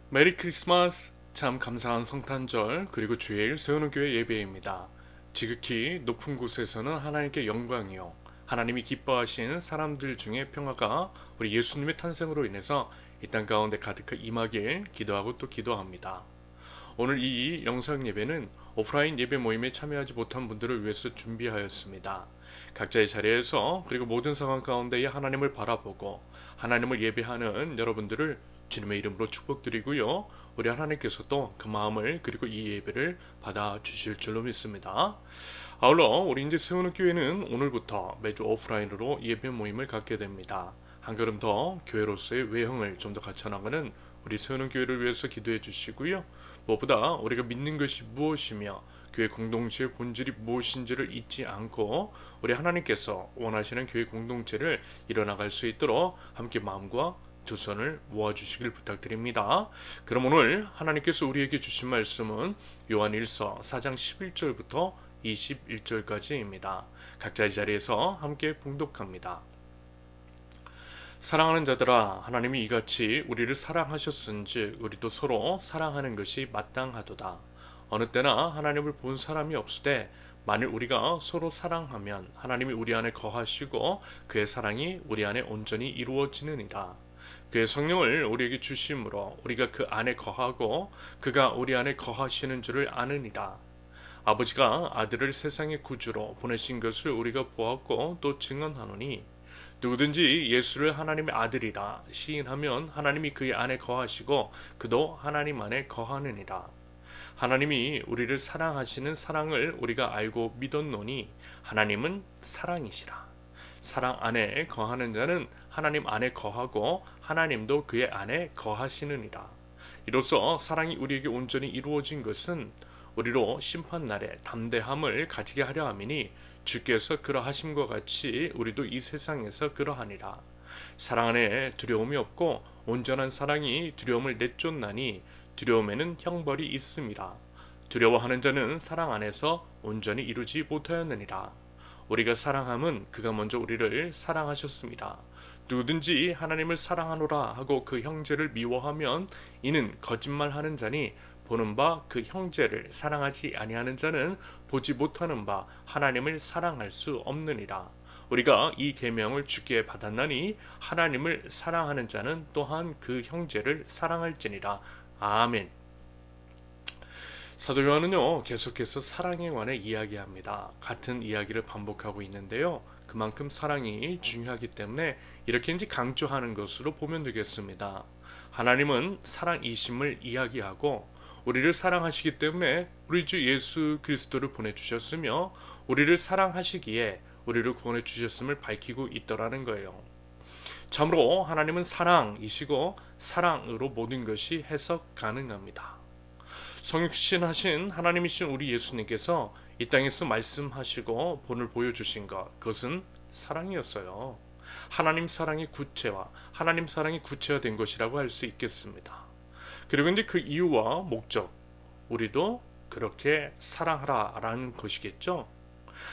메리 크리스마스! 참 감사한 성탄절 그리고 주일 세우는 교회 예배입니다. 지극히 높은 곳에서는 하나님께 영광이요 하나님이 기뻐하시는 사람들 중에 평화가 우리 예수님의 탄생으로 인해서 이 땅 가운데 가득하게 임하길 기도하고 또 기도합니다. 오늘 이 영상 예배는 오프라인 예배 모임에 참여하지 못한 분들을 위해서 준비하였습니다. 각자의 자리에서 그리고 모든 상황 가운데에 하나님을 바라보고 하나님을 예배하는 여러분들을 주님의 이름으로 축복드리고요. 우리 하나님께서도 그 마음을 그리고 이 예배를 받아 주실 줄로 믿습니다. 아울러 우리 이제 세우는 교회는 오늘부터 매주 오프라인으로 예배 모임을 갖게 됩니다. 한 걸음 더 교회로서의 외형을 좀 더 갖춰나가는 우리 세우는 교회를 위해서 기도해 주시고요. 무엇보다 우리가 믿는 것이 무엇이며 교회 공동체의 본질이 무엇인지를 잊지 않고 우리 하나님께서 원하시는 교회 공동체를 이뤄나갈 수 있도록 함께 마음과 두 손을 모아주시길 부탁드립니다. 그럼 오늘 하나님께서 우리에게 주신 말씀은 요한 1서 4장 11절부터 21절까지입니다. 각자의 자리에서 함께 봉독합니다. 사랑하는 자들아, 하나님이 이같이 우리를 사랑하셨은즉 우리도 서로 사랑하는 것이 마땅하도다. 어느 때나 하나님을 본 사람이 없으되 만일 우리가 서로 사랑하면 하나님이 우리 안에 거하시고 그의 사랑이 우리 안에 온전히 이루어지느니라. 그의 성령을 우리에게 주심으로 우리가 그 안에 거하고 그가 우리 안에 거하시는 줄을 아느니라. 아버지가 아들을 세상의 구주로 보내신 것을 우리가 보았고 또 증언하노니 누구든지 예수를 하나님의 아들이라 시인하면 하나님이 그의 안에 거하시고 그도 하나님 안에 거하느니라. 하나님이 우리를 사랑하시는 사랑을 우리가 알고 믿었노니 하나님은 사랑이시라. 사랑 안에 거하는 자는 하나님 안에 거하고 하나님도 그의 안에 거하시느니라. 이로써 사랑이 우리에게 온전히 이루어진 것은 우리로 심판날에 담대함을 가지게 하려 함이니 주께서 그러하심과 같이 우리도 이 세상에서 그러하니라. 사랑 안에 두려움이 없고 온전한 사랑이 두려움을 내쫓나니 두려움에는 형벌이 있음이라. 두려워하는 자는 사랑 안에서 온전히 이루지 못하였느니라. 우리가 사랑함은 그가 먼저 우리를 사랑하셨습니다. 누구든지 하나님을 사랑하노라 하고 그 형제를 미워하면 이는 거짓말하는 자니 보는 바 그 형제를 사랑하지 아니하는 자는 보지 못하는 바 하나님을 사랑할 수 없느니라. 우리가 이 계명을 주께 받았나니 하나님을 사랑하는 자는 또한 그 형제를 사랑할지니라. 아멘. 사도 요한은요 계속해서 사랑에 관해 이야기합니다. 같은 이야기를 반복하고 있는데요. 그만큼 사랑이 중요하기 때문에 이렇게 이제 강조하는 것으로 보면 되겠습니다. 하나님은 사랑이심을 이야기하고 우리를 사랑하시기 때문에 우리 주 예수 그리스도를 보내주셨으며 우리를 사랑하시기에 우리를 구원해 주셨음을 밝히고 있더라는 거예요. 참으로 하나님은 사랑이시고 사랑으로 모든 것이 해석 가능합니다. 성육신하신 하나님이신 우리 예수님께서 이 땅에서 말씀하시고 본을 보여주신 것, 그것은 사랑이었어요. 하나님 사랑의 구체화, 하나님 사랑이 구체화된 것이라고 할 수 있겠습니다. 그리고 이제 그 이유와 목적, 우리도 그렇게 사랑하라라는 것이겠죠.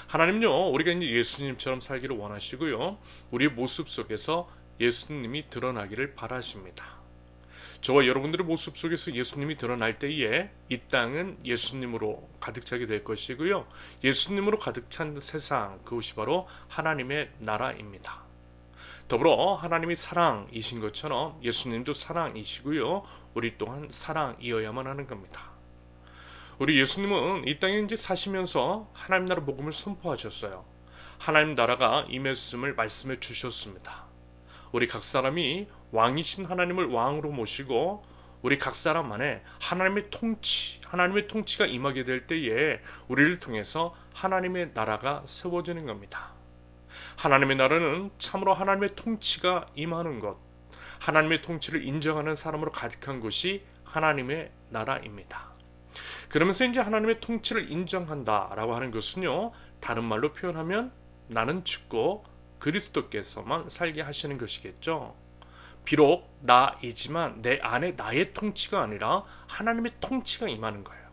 하나님요, 우리가 이제 예수님처럼 살기를 원하시고요, 우리의 모습 속에서 예수님이 드러나기를 바라십니다. 저와 여러분들의 모습 속에서 예수님이 드러날 때에 이 땅은 예수님으로 가득 차게 될 것이고요. 예수님으로 가득 찬 세상, 그것이 바로 하나님의 나라입니다. 더불어 하나님이 사랑이신 것처럼 예수님도 사랑이시고요. 우리 또한 사랑이어야만 하는 겁니다. 우리 예수님은 이 땅에 이제 사시면서 하나님 나라 복음을 선포하셨어요. 하나님 나라가 임했음을 말씀해 주셨습니다. 우리 각 사람이 왕이신 하나님을 왕으로 모시고 우리 각 사람 안에 하나님의 통치가 임하게 될 때에 우리를 통해서 하나님의 나라가 세워지는 겁니다. 하나님의 나라는 참으로 하나님의 통치가 임하는 것, 하나님의 통치를 인정하는 사람으로 가득한 것이 하나님의 나라입니다. 그러면서 이제 하나님의 통치를 인정한다라고 하는 것은요, 다른 말로 표현하면 나는 죽고 그리스도께서만 살게 하시는 것이겠죠. 비록 나이지만 내 안에 나의 통치가 아니라 하나님의 통치가 임하는 거예요.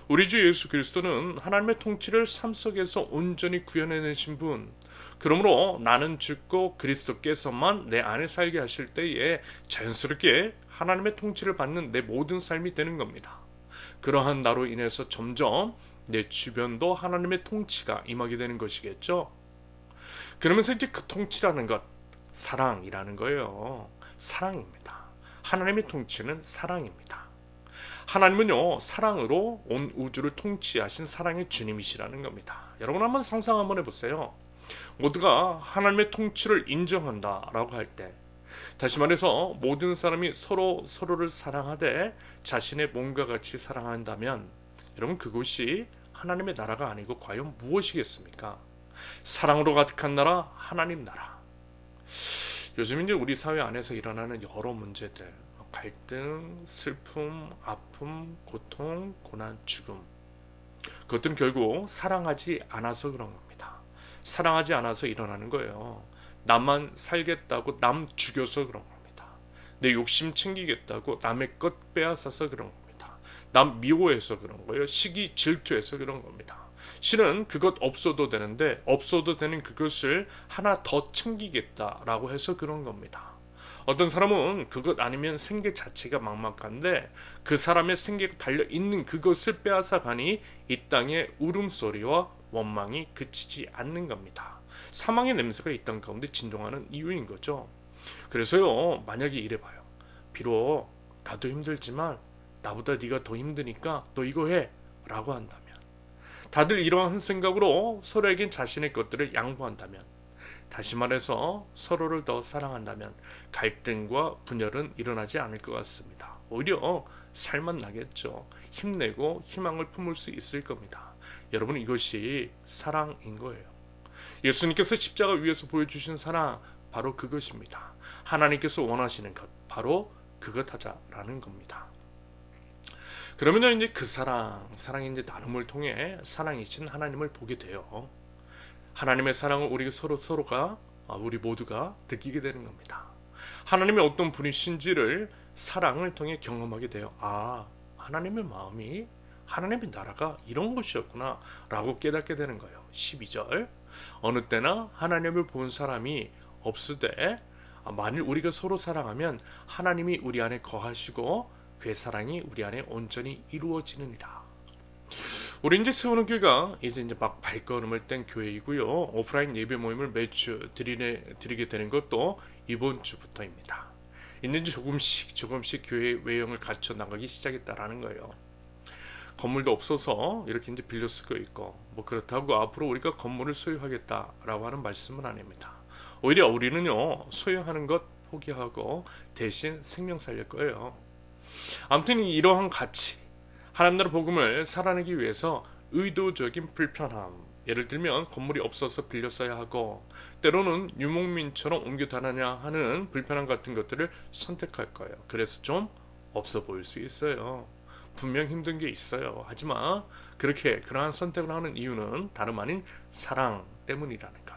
우리 주 예수 그리스도는 하나님의 통치를 삶 속에서 온전히 구현해내신 분, 그러므로 나는 죽고 그리스도께서만 내 안에 살게 하실 때에 자연스럽게 하나님의 통치를 받는 내 모든 삶이 되는 겁니다. 그러한 나로 인해서 점점 내 주변도 하나님의 통치가 임하게 되는 것이겠죠. 그러면서 이제 그 통치라는 것, 사랑이라는 거예요. 사랑입니다. 하나님의 통치는 사랑입니다. 하나님은요, 사랑으로 온 우주를 통치하신 사랑의 주님이시라는 겁니다. 여러분 한번 상상 한번 해보세요. 모두가 하나님의 통치를 인정한다라고 할 때, 다시 말해서 모든 사람이 서로를 사랑하되 자신의 몸과 같이 사랑한다면, 여러분 그것이 하나님의 나라가 아니고 과연 무엇이겠습니까? 사랑으로 가득한 나라, 하나님 나라. 요즘 이제 우리 사회 안에서 일어나는 여러 문제들, 갈등, 슬픔, 아픔, 고통, 고난, 죽음, 그것들은 결국 사랑하지 않아서 그런 겁니다. 사랑하지 않아서 일어나는 거예요. 나만 살겠다고 남 죽여서 그런 겁니다. 내 욕심 챙기겠다고 남의 것 빼앗아서 그런 겁니다. 남 미워해서 그런 거예요. 시기 질투해서 그런 겁니다. 실은 그것 없어도 되는데 없어도 되는 그것을 하나 더 챙기겠다라고 해서 그런 겁니다. 어떤 사람은 그것 아니면 생계 자체가 막막한데 그 사람의 생계가 달려있는 그것을 빼앗아 가니 이 땅의 울음소리와 원망이 그치지 않는 겁니다. 사망의 냄새가 이 땅 가운데 진동하는 이유인 거죠. 그래서요, 만약에 이래봐요. 비록 나도 힘들지만 나보다 네가 더 힘드니까 너 이거 해 라고 한다면, 다들 이러한 생각으로 서로에겐 자신의 것들을 양보한다면, 다시 말해서 서로를 더 사랑한다면 갈등과 분열은 일어나지 않을 것 같습니다. 오히려 살만 나겠죠. 힘내고 희망을 품을 수 있을 겁니다. 여러분 이것이 사랑인 거예요. 예수님께서 십자가 위에서 보여주신 사랑 바로 그것입니다. 하나님께서 원하시는 것 바로 그것 하자라는 겁니다. 그러면 이제 그 사랑의 이제 나눔을 통해 사랑이신 하나님을 보게 돼요. 하나님의 사랑을 우리 모두가 느끼게 되는 겁니다. 하나님의 어떤 분이신지를 사랑을 통해 경험하게 돼요. 아, 하나님의 마음이, 하나님의 나라가 이런 것이었구나 라고 깨닫게 되는 거예요. 12절, 어느 때나 하나님을 본 사람이 없으되 만일 우리가 서로 사랑하면 하나님이 우리 안에 거하시고 그의 사랑이 우리 안에 온전히 이루어지느니라. 우리 이제 세우는 교회가 이제 막 발걸음을 뗀 교회이고요. 오프라인 예배 모임을 매주 드리게 되는 것도 이번 주부터입니다. 이제 조금씩 교회 외형을 갖춰 나가기 시작했다라는 거예요. 건물도 없어서 이렇게 이제 빌려 쓰고 있고, 뭐 그렇다고 앞으로 우리가 건물을 소유하겠다라고 하는 말씀은 아닙니다. 오히려 우리는요, 소유하는 것 포기하고 대신 생명 살릴 거예요. 아무튼 이러한 가치, 하나님 나라 복음을 살아내기 위해서 의도적인 불편함, 예를 들면 건물이 없어서 빌려 써야 하고 때로는 유목민처럼 옮겨 다니냐 하는 불편함 같은 것들을 선택할 거예요. 그래서 좀 없어 보일 수 있어요. 분명 힘든 게 있어요. 하지만 그러한 선택을 하는 이유는 다름 아닌 사랑 때문이라는 것,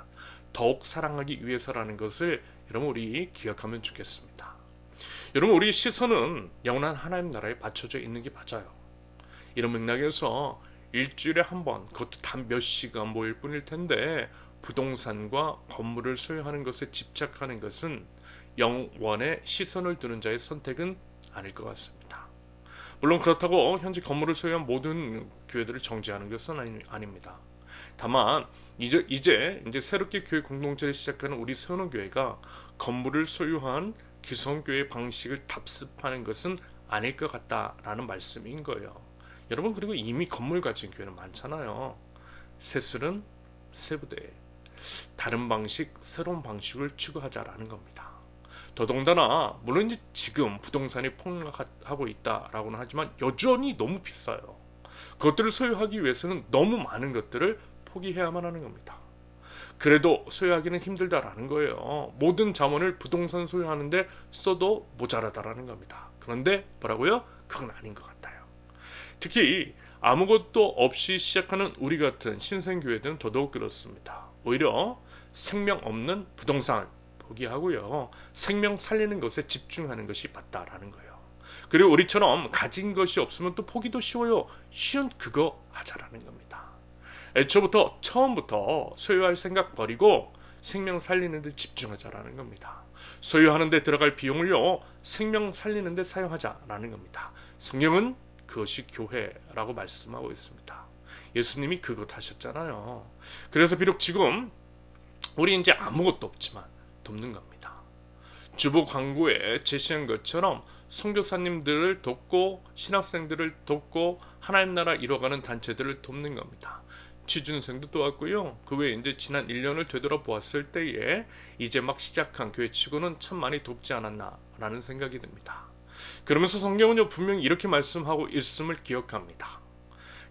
더욱 사랑하기 위해서라는 것을 여러분 우리 기억하면 좋겠습니다. 여러분 우리 시선은 영원한 하나님 나라에 받쳐져 있는 게 맞아요. 이런 맥락에서 일주일에 한 번, 그것도 단 몇 시간 모일 뿐일 텐데 부동산과 건물을 소유하는 것에 집착하는 것은 영원의 시선을 두는 자의 선택은 아닐 것 같습니다. 물론 그렇다고 현재 건물을 소유한 모든 교회들을 정죄하는 것은 아닙니다. 다만 이제 새롭게 교회 공동체를 시작하는 우리 세우는교회가 건물을 소유한 기성교회 방식을 답습하는 것은 아닐 것 같다라는 말씀인 거예요. 여러분 그리고 이미 건물 가진 교회는 많잖아요. 새술은 새부대, 다른 방식, 새로운 방식을 추구하자라는 겁니다. 더더군다나 물론 이제 지금 부동산이 폭락하고 있다라고는 하지만 여전히 너무 비싸요. 그것들을 소유하기 위해서는 너무 많은 것들을 포기해야만 하는 겁니다. 그래도 소유하기는 힘들다라는 거예요. 모든 자원을 부동산 소유하는데 써도 모자라다라는 겁니다. 그런데 뭐라고요? 그건 아닌 것 같아요. 특히 아무것도 없이 시작하는 우리 같은 신생교회들은 더더욱 그렇습니다. 오히려 생명 없는 부동산 포기하고요, 생명 살리는 것에 집중하는 것이 맞다라는 거예요. 그리고 우리처럼 가진 것이 없으면 또 포기도 쉬워요. 쉬운 그거 하자라는 겁니다. 처음부터 소유할 생각 버리고 생명 살리는 데 집중하자라는 겁니다. 소유하는 데 들어갈 비용을요, 생명 살리는 데 사용하자라는 겁니다. 성경은 그것이 교회라고 말씀하고 있습니다. 예수님이 그것 하셨잖아요. 그래서 비록 지금 우리 이제 아무것도 없지만 돕는 겁니다. 주보 광고에 제시한 것처럼 선교사님들을 돕고 신학생들을 돕고 하나님 나라 이뤄가는 단체들을 돕는 겁니다. 취준생도 도왔고요. 그 외에 이제 지난 1년을 되돌아보았을 때에 이제 막 시작한 교회치고는 참 많이 돕지 않았나라는 생각이 듭니다. 그러면서 성경은요, 분명히 이렇게 말씀하고 있음을 기억합니다.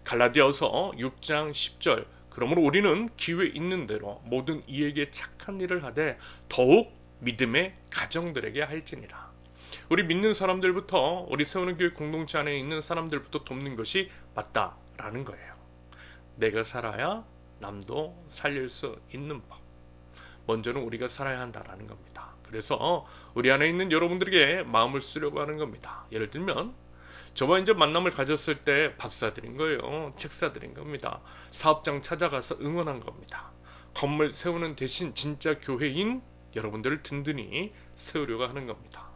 갈라디아서 6장 10절, 그러므로 우리는 기회 있는 대로 모든 이에게 착한 일을 하되 더욱 믿음의 가정들에게 할지니라. 우리 믿는 사람들부터, 우리 세우는 교회 공동체 안에 있는 사람들부터 돕는 것이 맞다라는 거예요. 내가 살아야 남도 살릴 수 있는 법. 먼저는 우리가 살아야 한다라는 겁니다. 그래서 우리 안에 있는 여러분들에게 마음을 쓰려고 하는 겁니다. 예를 들면 저와 이제 만남을 가졌을 때 밥 사드린 거예요. 책 사드린 겁니다. 사업장 찾아가서 응원한 겁니다. 건물 세우는 대신 진짜 교회인 여러분들을 든든히 세우려고 하는 겁니다.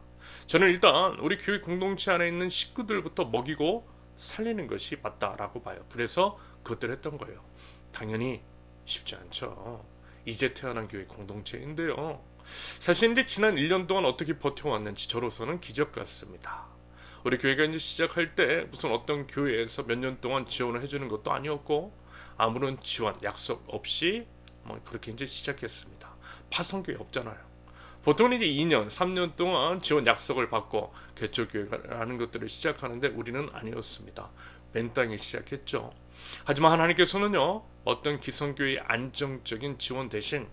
저는 일단 우리 교회 공동체 안에 있는 식구들부터 먹이고 살리는 것이 맞다라고 봐요. 그래서 그것들 했던 거예요. 당연히 쉽지 않죠. 이제 태어난 교회 공동체인데요. 사실 이제 지난 1년 동안 어떻게 버텨왔는지 저로서는 기적 같습니다. 우리 교회가 이제 시작할 때 무슨 어떤 교회에서 몇 년 동안 지원을 해주는 것도 아니었고 아무런 지원, 약속 없이 뭐 그렇게 이제 시작했습니다. 파송교회 없잖아요. 보통은 이제 2년, 3년 동안 지원 약속을 받고 개척교회라는 것들을 시작하는데 우리는 아니었습니다. 맨 땅에 시작했죠. 하지만 하나님께서는요, 어떤 기성교회의 안정적인 지원 대신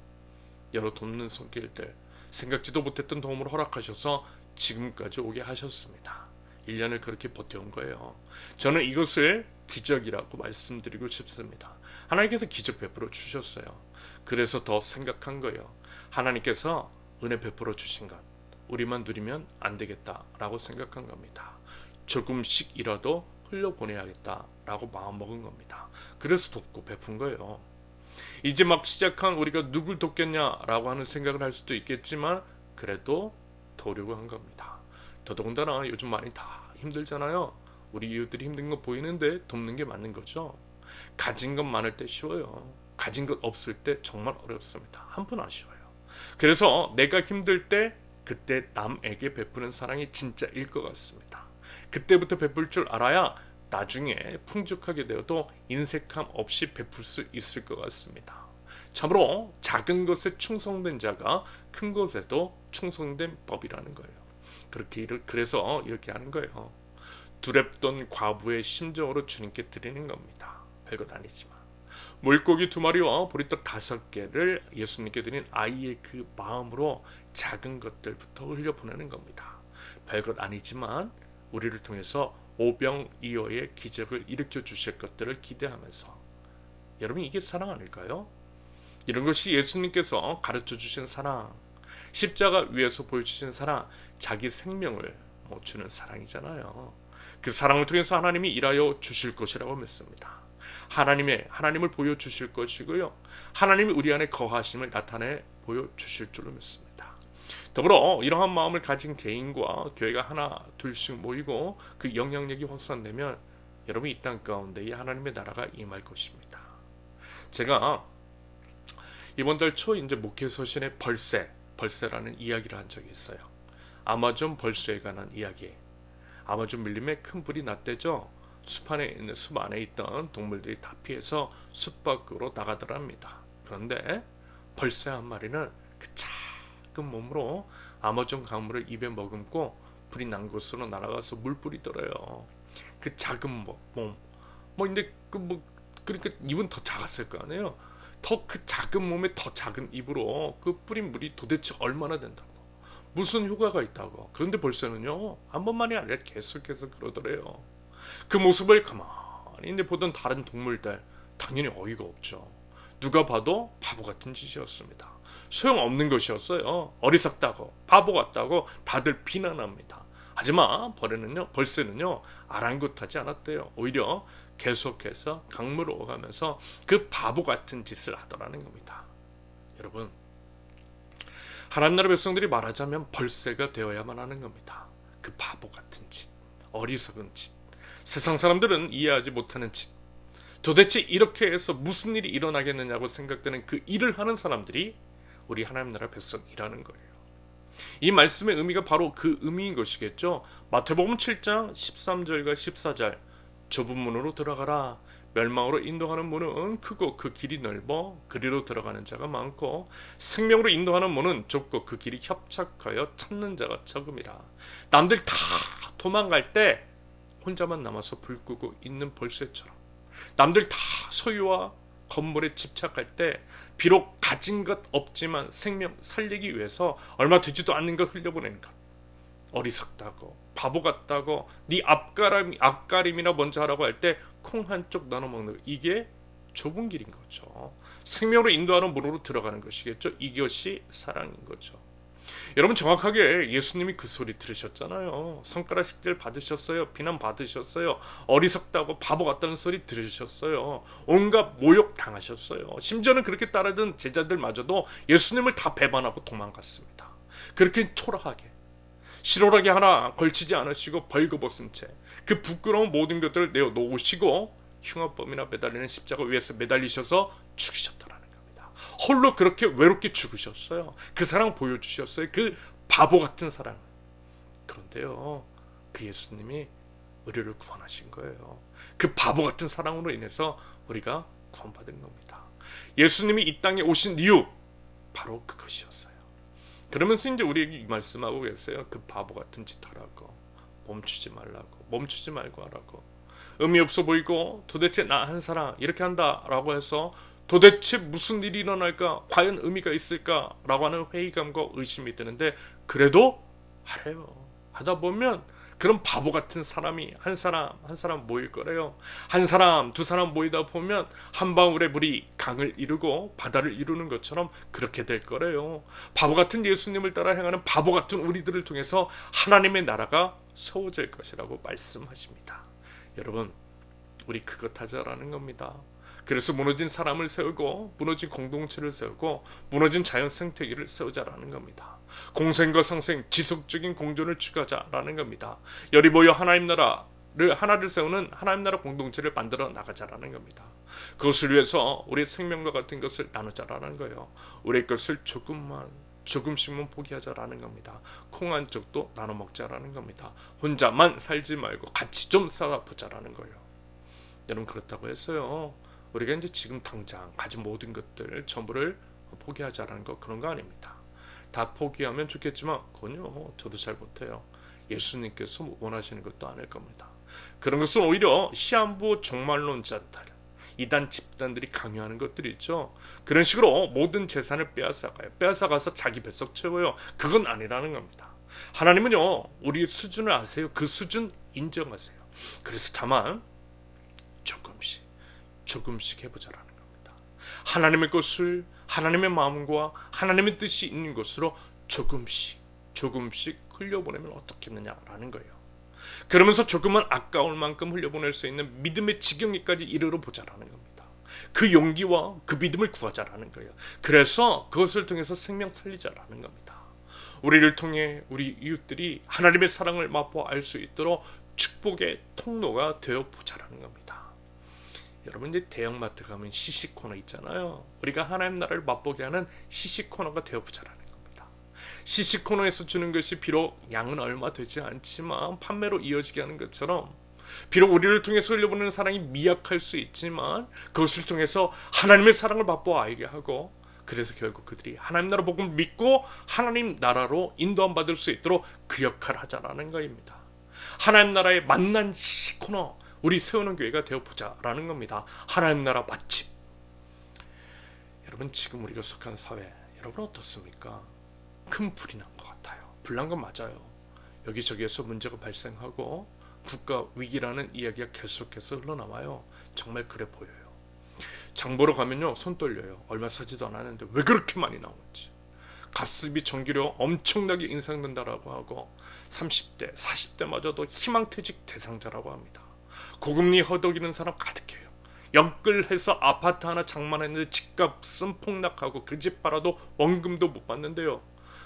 여러 돕는 손길들, 생각지도 못했던 도움을 허락하셔서 지금까지 오게 하셨습니다. 1년을 그렇게 버텨온 거예요. 저는 이것을 기적이라고 말씀드리고 싶습니다. 하나님께서 기적 베풀어 주셨어요. 그래서 더 생각한 거예요. 하나님께서 은혜 베풀어 주신 것 우리만 누리면 안 되겠다라고 생각한 겁니다. 조금씩이라도 흘려보내야겠다라고 마음먹은 겁니다. 그래서 돕고 베푼 거예요. 이제 막 시작한 우리가 누굴 돕겠냐라고 하는 생각을 할 수도 있겠지만 그래도 도우려고 한 겁니다. 더더군다나 요즘 많이 다 힘들잖아요. 우리 이웃들이 힘든 거 보이는데 돕는 게 맞는 거죠. 가진 것 많을 때 쉬워요. 가진 것 없을 때 정말 어렵습니다. 한 푼 아쉬워요. 그래서 내가 힘들 때 그때 남에게 베푸는 사랑이 진짜일 것 같습니다. 그때부터 베풀 줄 알아야 나중에 풍족하게 되어도 인색함 없이 베풀 수 있을 것 같습니다. 참으로 작은 것에 충성된 자가 큰 것에도 충성된 법이라는 거예요. 그래서 이렇게 하는 거예요. 두렵던 과부의 심정으로 주님께 드리는 겁니다. 별것 아니지만 물고기 2마리와 보리떡 5개를 예수님께 드린 아이의 그 마음으로 작은 것들부터 흘려보내는 겁니다. 별것 아니지만 우리를 통해서 오병이어의 기적을 일으켜 주실 것들을 기대하면서, 여러분 이게 사랑 아닐까요? 이런 것이 예수님께서 가르쳐 주신 사랑, 십자가 위에서 보여주신 사랑, 자기 생명을 주는 사랑이잖아요. 그 사랑을 통해서 하나님이 일하여 주실 것이라고 믿습니다. 하나님을 보여주실 것이고요. 하나님이 우리 안에 거하심을 나타내 보여주실 줄로 믿습니다. 더불어 이러한 마음을 가진 개인과 교회가 하나 둘씩 모이고 그 영향력이 확산되면 여러분 이 땅 가운데 이 하나님의 나라가 임할 것입니다. 제가 이번 달 초 이제 목회 서신에 벌새라는 이야기를 한 적이 있어요. 아마존 벌새에 관한 이야기. 아마존 밀림에 큰 불이 났대죠. 숲 안에 있던 동물들이 다 피해서 숲 밖으로 나가더랍니다. 그런데 벌새 한 마리는 그 작은 몸으로 아마존 강물을 입에 머금고 불이 난 곳으로 날아가서 물 뿌리더래요. 그 작은 몸, 근데 그러니까 입은 더 작았을 거 아니에요. 더 그 작은 몸에 더 작은 입으로 그 뿌린 물이 도대체 얼마나 된다고, 무슨 효과가 있다고. 그런데 벌새는요, 한 번만이 아니라 계속해서 그러더래요. 그 모습을 가만히 보던 다른 동물들 당연히 어이가 없죠. 누가 봐도 바보 같은 짓이었습니다. 소용없는 것이었어요. 어리석다고, 바보 같다고 다들 비난합니다. 하지만 벌새는요 아랑곳하지 않았대요. 오히려 계속해서 강물을 오가면서 그 바보 같은 짓을 하더라는 겁니다. 여러분, 하나님 나라 백성들이 말하자면 벌새가 되어야만 하는 겁니다. 그 바보 같은 짓, 어리석은 짓, 세상 사람들은 이해하지 못하는 짓, 도대체 이렇게 해서 무슨 일이 일어나겠느냐고 생각되는 그 일을 하는 사람들이 우리 하나님 나라 백성이라는 거예요. 이 말씀의 의미가 바로 그 의미인 것이겠죠. 마태복음 7장 13절과 14절, 좁은 문으로 들어가라. 멸망으로 인도하는 문은 크고 그 길이 넓어 그리로 들어가는 자가 많고, 생명으로 인도하는 문은 좁고 그 길이 협착하여 찾는 자가 적음이라. 남들 다 도망갈 때 혼자만 남아서 불 끄고 있는 벌새처럼, 남들 다 소유와 건물에 집착할 때 비록 가진 것 없지만 생명 살리기 위해서 얼마 되지도 않는 것 흘려보내는 것, 어리석다고 바보 같다고 네 앞가림이나 먼저 하라고 할 때 콩 한쪽 나눠 먹는 것, 이게 좁은 길인 거죠. 생명으로 인도하는 문으로 들어가는 것이겠죠. 이것이 사랑인 거죠. 여러분, 정확하게 예수님이 그 소리 들으셨잖아요. 손가락질 받으셨어요. 비난 받으셨어요. 어리석다고 바보 같다는 소리 들으셨어요. 온갖 모욕 당하셨어요. 심지어는 그렇게 따르던 제자들마저도 예수님을 다 배반하고 도망갔습니다. 그렇게 초라하게 실오라기 하나 걸치지 않으시고 벌거벗은 채 그 부끄러운 모든 것들을 내어놓으시고 흉악범이나 매달리는 십자가 위에서 매달리셔서 죽으셨더라는 겁니다. 홀로 그렇게 외롭게 죽으셨어요. 그 사랑 보여주셨어요. 그 바보 같은 사랑. 그런데요, 그 예수님이 우리를 구원하신 거예요. 그 바보 같은 사랑으로 인해서 우리가 구원받은 겁니다. 예수님이 이 땅에 오신 이유, 바로 그것이었어요. 그러면서 이제 우리에게 이 말씀하고 계세요. 그 바보 같은 짓 하라고, 멈추지 말라고, 멈추지 말고 하라고. 의미 없어 보이고 도대체 나 한 사람 이렇게 한다라고 해서 도대체 무슨 일이 일어날까, 과연 의미가 있을까라고 하는 회의감과 의심이 드는데, 그래도 하래요. 하다 보면 그런 바보 같은 사람이 한 사람 모일 거래요. 한 사람, 두 사람 모이다 보면 한 방울의 물이 강을 이루고 바다를 이루는 것처럼 그렇게 될 거래요. 바보 같은 예수님을 따라 행하는 바보 같은 우리들을 통해서 하나님의 나라가 세워질 것이라고 말씀하십니다. 여러분, 우리 그것 하자라는 겁니다. 그래서 무너진 사람을 세우고 무너진 공동체를 세우고 무너진 자연 생태계를 세우자라는 겁니다. 공생과 상생, 지속적인 공존을 추구하자라는 겁니다. 열이 모여 하나님 나라를 하나를 세우는 하나님 나라 공동체를 만들어 나가자라는 겁니다. 그것을 위해서 우리의 생명과 같은 것을 나누자라는 거예요. 우리의 것을 조금씩만 포기하자라는 겁니다. 콩 한 쪽도 나눠 먹자라는 겁니다. 혼자만 살지 말고 같이 좀 살아보자라는 거예요. 여러분, 그렇다고 했어요. 우리가 이제 지금 당장 가진 모든 것들 전부를 포기하자라는 거, 그런 거 아닙니다. 다 포기하면 좋겠지만 그건요, 저도 잘 못해요. 예수님께서 원하시는 것도 아닐 겁니다. 그런 것은 오히려 시한부 종말론자들, 이단 집단들이 강요하는 것들이 있죠. 그런 식으로 모든 재산을 빼앗아가서 자기 뱃속 채워요. 그건 아니라는 겁니다. 하나님은요, 우리의 수준을 아세요. 그 수준 인정하세요. 그래서 다만 조금씩 해보자라는 겁니다. 하나님의 것을 하나님의 마음과 하나님의 뜻이 있는 것으로 조금씩 흘려보내면 어떻겠느냐라는 거예요. 그러면서 조금은 아까울 만큼 흘려보낼 수 있는 믿음의 지경에까지 이르러 보자라는 겁니다. 그 용기와 그 믿음을 구하자라는 거예요. 그래서 그것을 통해서 생명 살리자라는 겁니다. 우리를 통해 우리 이웃들이 하나님의 사랑을 맛보아 알 수 있도록 축복의 통로가 되어 보자라는 겁니다. 여러분, 이제 대형마트 가면 시식코너 있잖아요. 우리가 하나님 나라를 맛보게 하는 시식코너가 되어보자라는 겁니다. 시식코너에서 주는 것이 비록 양은 얼마 되지 않지만 판매로 이어지게 하는 것처럼, 비록 우리를 통해서 흘려보내는 사랑이 미약할 수 있지만 그것을 통해서 하나님의 사랑을 맛보아 알게 하고, 그래서 결국 그들이 하나님 나라 복음을 믿고 하나님 나라로 인도함 받을 수 있도록 그 역할을 하자라는 거입니다. 하나님 나라의 만난 시식코너, 우리 세우는 교회가 되어보자라는 겁니다. 하나님 나라 맛집. 여러분, 지금 우리가 속한 사회, 여러분 어떻습니까? 큰 불이 난 것 같아요. 불난 건 맞아요. 여기저기에서 문제가 발생하고 국가 위기라는 이야기가 계속해서 흘러나와요. 정말 그래 보여요. 장 보러 가면요, 손 떨려요. 얼마 사지도 않았는데 왜 그렇게 많이 나오는지. 가스비 전기료 엄청나게 인상된다라고 하고 30대, 40대마저도 희망퇴직 대상자라고 합니다. 고금리 허덕이는 사람 가득해요. 연끌해서 아파트 하나 장만했는데 집값은 폭락하고 그 집 팔아도 원금도 못 받는데요.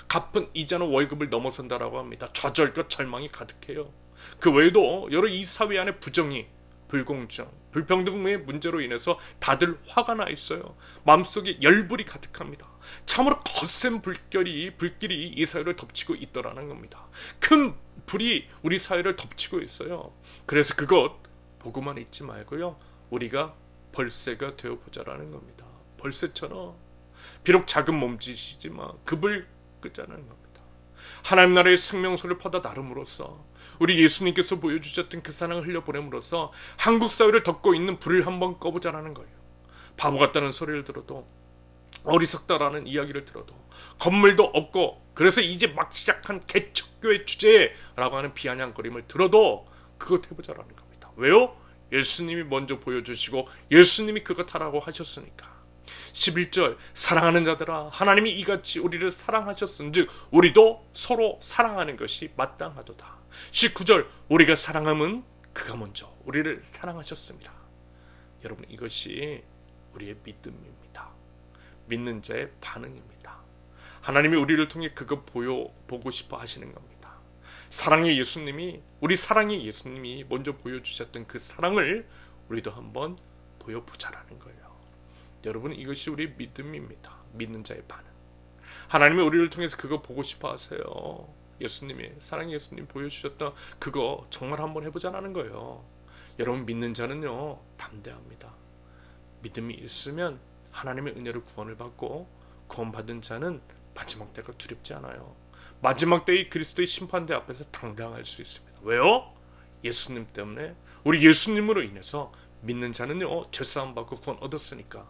갚은 이자는 월급을 넘어선다라고 합니다. 좌절과 절망이 가득해요. 그 외에도 여러 이 사회 안에 부정이, 불공정, 불평등의 문제로 인해서 다들 화가 나 있어요. 마음속에 열불이 가득합니다. 참으로 거센 불길이 이 사회를 덮치고 있더라는 겁니다. 큰 불이 우리 사회를 덮치고 있어요. 그래서 그것 보고만 있지 말고요, 우리가 벌새가 되어보자라는 겁니다. 벌새처럼 비록 작은 몸짓이지만 그 불 끄자는 겁니다. 하나님 나라의 생명수를 퍼다 나름으로써 우리 예수님께서 보여주셨던 그 사랑을 흘려보냄으로써 한국 사회를 덮고 있는 불을 한번 꺼보자라는 거예요. 바보 같다는 소리를 들어도, 어리석다라는 이야기를 들어도, 건물도 없고 그래서 이제 막 시작한 개척교회 주제라고 하는 비아냥거림을 들어도 그것 해보자라는 겁니다. 왜요? 예수님이 먼저 보여주시고 예수님이 그것 하라고 하셨으니까. 11절 사랑하는 자들아 하나님이 이같이 우리를 사랑하셨은즉 우리도 서로 사랑하는 것이 마땅하도다. 19절 우리가 사랑함은 그가 먼저 우리를 사랑하셨습니다. 여러분, 이것이 우리의 믿음입니다. 믿는 자의 반응입니다. 하나님이 우리를 통해 그거 보고 싶어 하시는 겁니다. 우리 사랑의 예수님이 먼저 보여주셨던 그 사랑을 우리도 한번 보여보자라는 거예요. 여러분, 이것이 우리 믿음입니다. 믿는 자의 반응. 하나님이 우리를 통해서 그거 보고 싶어 하세요. 예수님이, 사랑의 예수님 보여주셨던 그거 정말 한번 해보자라는 거예요. 여러분, 믿는 자는요 담대합니다. 믿음이 있으면 하나님의 은혜로 구원을 받고, 구원받은 자는 마지막 때가 두렵지 않아요. 마지막 때의 그리스도의 심판대 앞에서 당당할 수 있습니다. 왜요? 예수님 때문에, 우리 예수님으로 인해서 믿는 자는요 죄사함 받고 구원 얻었으니까.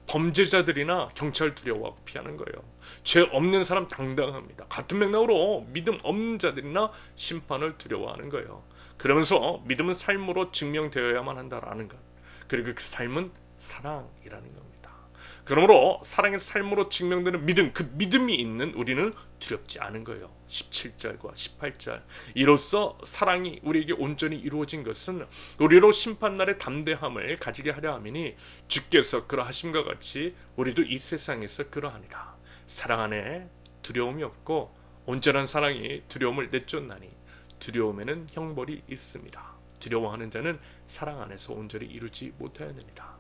범죄자들이나 경찰 두려워하고 피하는 거예요. 죄 없는 사람 당당합니다. 같은 맥락으로 믿음 없는 자들이나 심판을 두려워하는 거예요. 그러면서 믿음은 삶으로 증명되어야만 한다라는 것, 그리고 그 삶은 사랑이라는 겁니다. 그러므로 사랑의 삶으로 증명되는 믿음, 그 믿음이 있는 우리는 두렵지 않은 거예요. 17절과 18절 이로써 사랑이 우리에게 온전히 이루어진 것은 우리로 심판날의 담대함을 가지게 하려 함이니 주께서 그러하심과 같이 우리도 이 세상에서 그러하니라. 사랑 안에 두려움이 없고 온전한 사랑이 두려움을 내쫓나니 두려움에는 형벌이 있습니다. 두려워하는 자는 사랑 안에서 온전히 이루지 못하였느니라.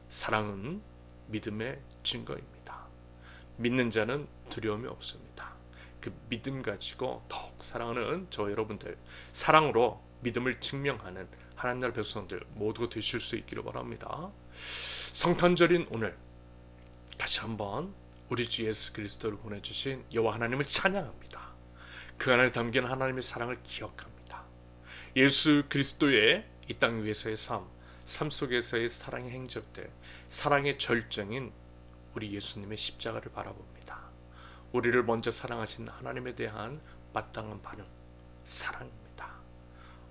사랑은 믿음의 증거입니다. 믿는 자는 두려움이 없습니다. 그 믿음 가지고 더욱 사랑하는 저 여러분들, 사랑으로 믿음을 증명하는 하나님 나라 백성들 모두가 되실 수 있기를 바랍니다. 성탄절인 오늘 다시 한번 우리 주 예수 그리스도를 보내주신 여호와 하나님을 찬양합니다. 그 안에 담긴 하나님의 사랑을 기억합니다. 예수 그리스도의 이 땅 위에서의 삶 속에서의 사랑의 행적들, 사랑의 절정인 우리 예수님의 십자가를 바라봅니다. 우리를 먼저 사랑하신 하나님에 대한 마땅한 반응, 사랑입니다.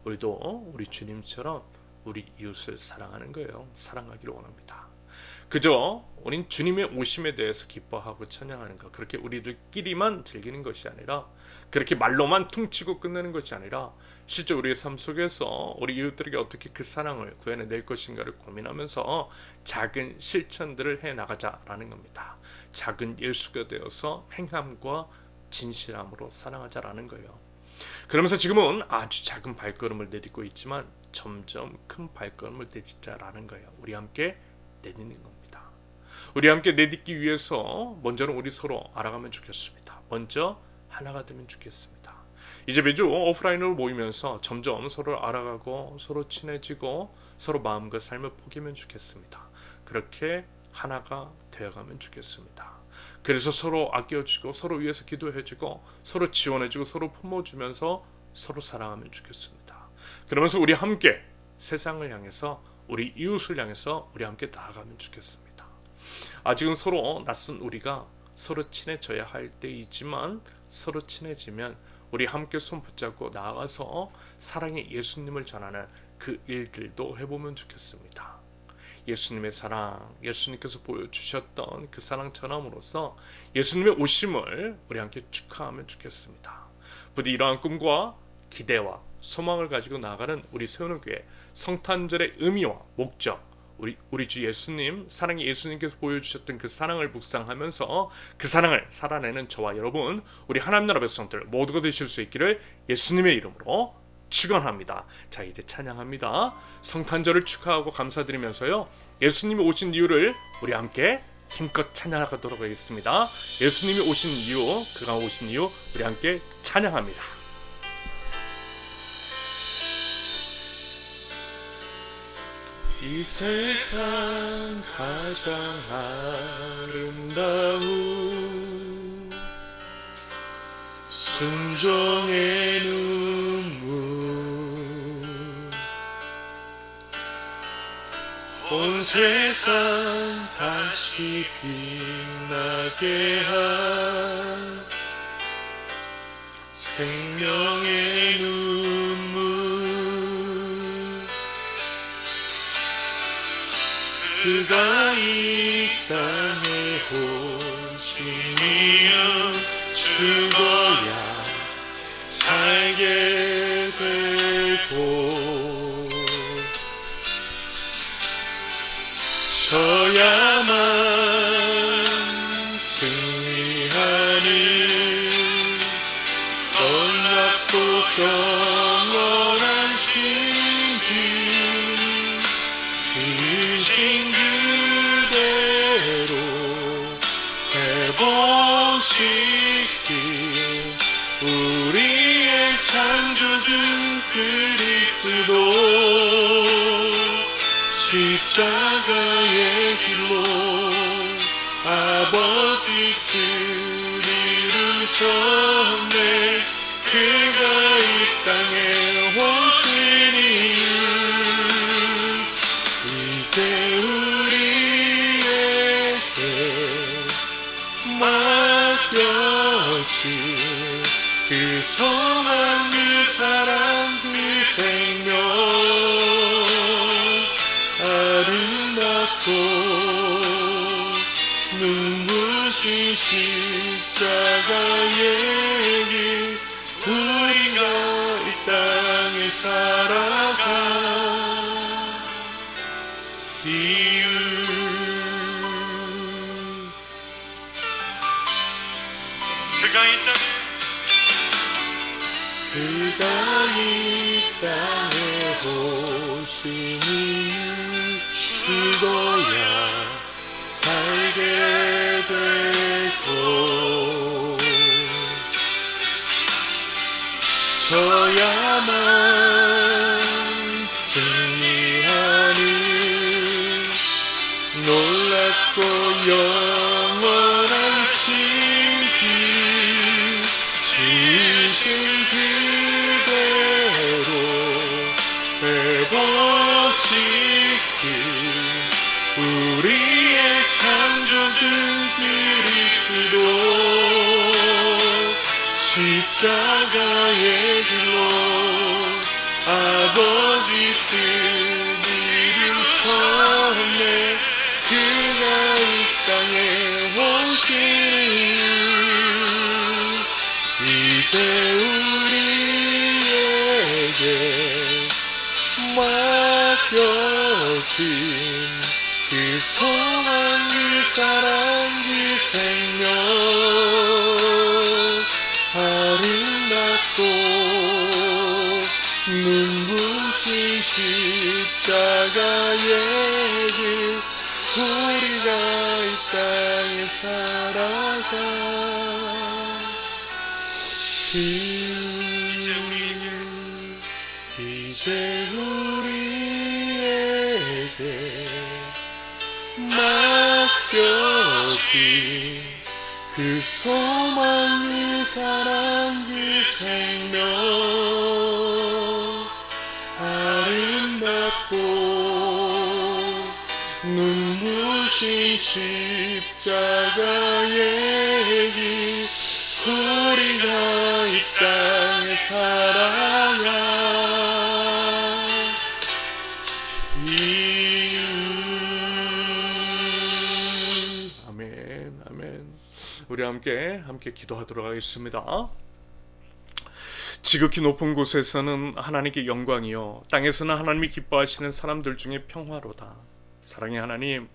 우리도 우리 주님처럼 우리 이웃을 사랑하는 거예요. 사랑하기를 원합니다. 그저 우린 주님의 오심에 대해서 기뻐하고 찬양하는 것, 그렇게 우리들끼리만 즐기는 것이 아니라, 그렇게 말로만 퉁치고 끝내는 것이 아니라 실제 우리의 삶 속에서 우리 이웃들에게 어떻게 그 사랑을 구해낼 것인가를 고민하면서 작은 실천들을 해나가자라는 겁니다. 작은 예수가 되어서 행함과 진실함으로 사랑하자라는 거예요. 그러면서 지금은 아주 작은 발걸음을 내딛고 있지만 점점 큰 발걸음을 내딛자라는 거예요. 우리 함께 내딛는 겁니다. 우리 함께 내딛기 위해서 먼저는 우리 서로 알아가면 좋겠습니다. 먼저 하나가 되면 좋겠습니다. 이제 매주 오프라인으로 모이면서 점점 서로 알아가고 서로 친해지고 서로 마음과 삶을 포기하면 좋겠습니다. 그렇게 하나가 되어가면 좋겠습니다. 그래서 서로 아껴주고 서로 위해서 기도해주고 서로 지원해주고 서로 품어주면서 서로 사랑하면 좋겠습니다. 그러면서 우리 함께 세상을 향해서, 우리 이웃을 향해서 우리 함께 나아가면 좋겠습니다. 아직은 서로 낯선 우리가 서로 친해져야 할 때이지만 서로 친해지면 우리 함께 손 붙잡고 나아가서 사랑의 예수님을 전하는 그 일들도 해보면 좋겠습니다. 예수님의 사랑, 예수님께서 보여주셨던 그 사랑 전함으로써 예수님의 오심을 우리 함께 축하하면 좋겠습니다. 부디 이러한 꿈과 기대와 소망을 가지고 나아가는 우리 세우는 교회 성탄절의 의미와 목적, 우리 주 예수님, 사랑의 예수님께서 보여주셨던 그 사랑을 묵상하면서 그 사랑을 살아내는 저와 여러분, 우리 하나님 나라 백성들 모두가 되실 수 있기를 예수님의 이름으로 축원합니다. 자, 이제 찬양합니다. 성탄절을 축하하고 감사드리면서요, 예수님이 오신 이유를 우리 함께 힘껏 찬양하도록 하겠습니다. 예수님이 오신 이유, 그가 오신 이유 우리 함께 찬양합니다. 이 세상 가장 아름다운 순종의 눈물, 온 세상 다시 빛나게 한 생명의 눈물, 그가 이 땅에 혼신이여 죽어야 살게 되고 져야만 승리하는 놀랍고 영원한 신비, 이신 그대로 회복시킨 우리의 창조주 그리스도, 십자가의 길로 아버지 뜻 이루셨네. 그가 이 땅에 오시니 이제 우리에게 맡겨진 그 소망, 그 사랑, 그 생명, 아름답고 눈부신 십자가의 길, 우리가 이 땅에 살아가 이유. 그가 이 땅에 오시니 죽어야 살게 되고 져야만 승리하는 놀랍고 영원한 신비, 지으신 그대로 회복시킨 우리의 창조주 그리스도, 십자가의 길로 아버지 뜻 이루셨네. 그가 이 땅에 오시니 이제 우리에게 맡겨진 그 소망, 그 사랑, 그 생명, 아름답고 눈부신 십자가의 길, 우리가 이 땅에 살아가 이제 우리에게 맡겨진 그 소망, 그 사랑, 그 생명, 아름답고 눈부신 십자가의 길, 우리가 이 땅에 살아가 이유. 아멘, 아멘. 우리 함께 기도하도록 하겠습니다. 지극히 높은 곳에서는 하나님께 영광이요, 땅에서는 하나님이 기뻐하시는 사람들 중에 평화로다. 사랑의 하나님,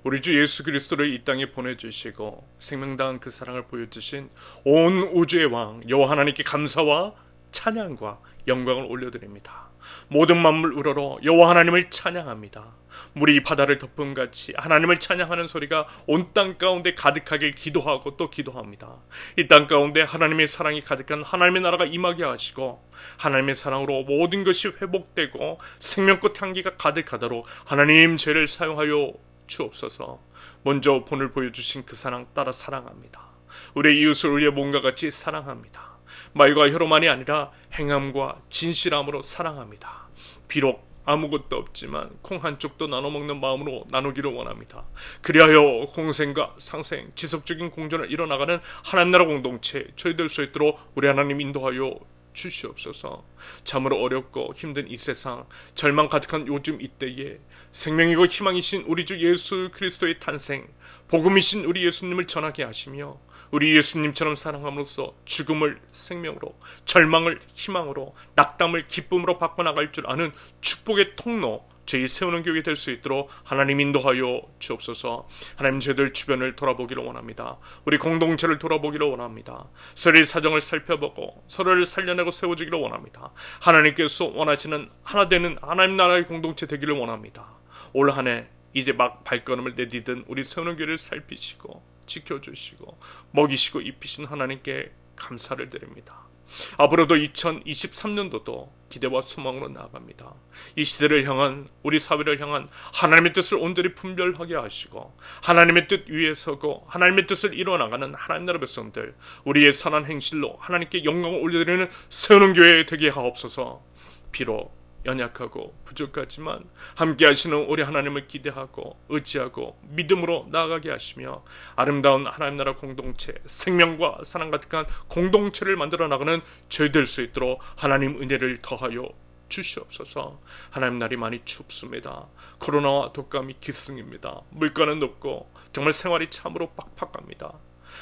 우리 주 예수 그리스도를 이 땅에 보내주시고 생명다한 그 사랑을 보여주신 온 우주의 왕 여호와 하나님께 감사와 찬양과 영광을 올려드립니다. 모든 만물 우러러 여호와 하나님을 찬양합니다. 물이 바다를 덮음 같이 하나님을 찬양하는 소리가 온 땅 가운데 가득하길 기도하고 또 기도합니다. 이 땅 가운데 하나님의 사랑이 가득한 하나님의 나라가 임하게 하시고 하나님의 사랑으로 모든 것이 회복되고 생명꽃 향기가 가득하도록 하나님 죄를 사용하여 주옵소서. 먼저 본을 보여주신 그 사랑 따라 사랑합니다. 우리의 이웃을 우리의 몸과 같이 사랑합니다. 말과 혀로만이 아니라 행함과 진실함으로 사랑합니다. 비록 아무것도 없지만 콩 한 쪽도 나눠 먹는 마음으로 나누기를 원합니다. 그리하여 공생과 상생, 지속적인 공존을 이뤄나가는 하나님 나라 공동체 저희들 수 있도록 우리 하나님 인도하여 주시옵소서. 참으로 어렵고 힘든 이 세상, 절망 가득한 요즘 이때에 생명이고 희망이신 우리 주 예수 그리스도의 탄생, 복음이신 우리 예수님을 전하게 하시며 우리 예수님처럼 사랑함으로써 죽음을 생명으로, 절망을 희망으로, 낙담을 기쁨으로 바꿔나갈 줄 아는 축복의 통로, 저희 세우는 교회 될 수 있도록 하나님 인도하여 주옵소서. 하나님, 저희들 주변을 돌아보기를 원합니다. 우리 공동체를 돌아보기를 원합니다. 서로의 사정을 살펴보고 서로를 살려내고 세워주기를 원합니다. 하나님께서 원하시는 하나 되는 하나님 나라의 공동체 되기를 원합니다. 올 한 해 이제 막 발걸음을 내디딘 우리 세우는 교회를 살피시고 지켜주시고 먹이시고 입히신 하나님께 감사를 드립니다. 앞으로도 2023년도도 기대와 소망으로 나아갑니다. 이 시대를 향한, 우리 사회를 향한 하나님의 뜻을 온전히 분별하게 하시고 하나님의 뜻 위에 서고 하나님의 뜻을 이뤄나가는 하나님 나라 백성들, 우리의 선한 행실로 하나님께 영광을 올려드리는 세우는 교회 되게 하옵소서. 비록 연약하고 부족하지만 함께 하시는 우리 하나님을 기대하고 의지하고 믿음으로 나아가게 하시며 아름다운 하나님 나라 공동체, 생명과 사랑 가득한 공동체를 만들어 나가는 저희 될 수 있도록 하나님 은혜를 더하여 주시옵소서. 하나님, 날이 많이 춥습니다. 코로나와 독감이 기승입니다. 물가는 높고 정말 생활이 참으로 빡빡합니다.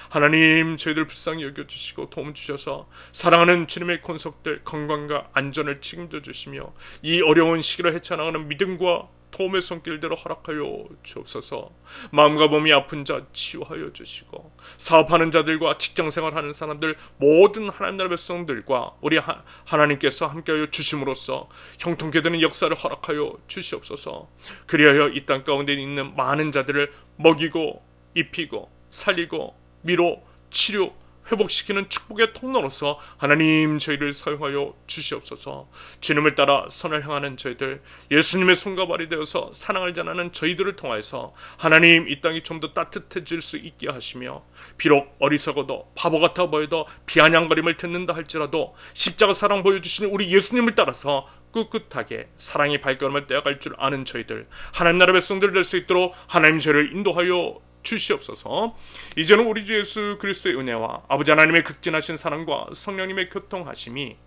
하나님, 저희들 불쌍히 여겨주시고 도움 주셔서 사랑하는 주님의 권속들 건강과 안전을 책임져 주시며 이 어려운 시기를 헤쳐나가는 믿음과 도움의 손길대로 허락하여 주옵소서. 마음과 몸이 아픈 자 치유하여 주시고 사업하는 자들과 직장생활하는 사람들 모든 하나님 나라 백성들과 우리 하나님께서 함께하여 주심으로써 형통케 되는 역사를 허락하여 주시옵소서. 그리하여 이 땅 가운데 있는 많은 자들을 먹이고 입히고 살리고 미로, 치료, 회복시키는 축복의 통로로서 하나님 저희를 사용하여 주시옵소서. 주님을 따라 선을 향하는 저희들, 예수님의 손과 발이 되어서 사랑을 전하는 저희들을 통하여서 하나님 이 땅이 좀 더 따뜻해질 수 있게 하시며 비록 어리석어도 바보 같아 보여도 비아냥거림을 듣는다 할지라도 십자가 사랑 보여주시는 우리 예수님을 따라서 꿋꿋하게 사랑의 발걸음을 떼어갈 줄 아는 저희들, 하나님 나라 백성들 될 수 있도록 하나님 저희를 인도하여 주시옵소서. 이제는 우리 주 예수 그리스도의 은혜와 아버지 하나님의 극진하신 사랑과 성령님의 교통하심이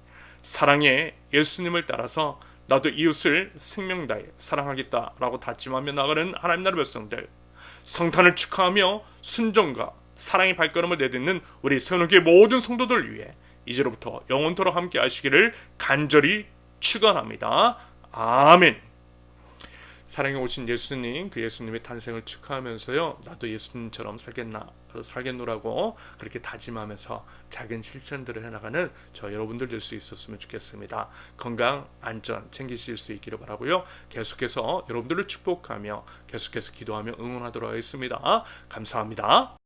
사랑의 예수님을 따라서 나도 이웃을 생명 다해 사랑하겠다라고 다짐하며 나가는 하나님 나라 백성들, 성탄을 축하하며 순종과 사랑의 발걸음을 내딛는 우리 세운교회 모든 성도들 위해 이제로부터 영원토록 함께 하시기를 간절히 축원합니다. 아멘. 사랑에 오신 예수님, 그 예수님의 탄생을 축하하면서요, 나도 예수님처럼 살겠노라고 그렇게 다짐하면서 작은 실천들을 해나가는 저 여러분들 될 수 있었으면 좋겠습니다. 건강, 안전 챙기실 수 있기를 바라고요. 계속해서 여러분들을 축복하며 계속해서 기도하며 응원하도록 하겠습니다. 감사합니다.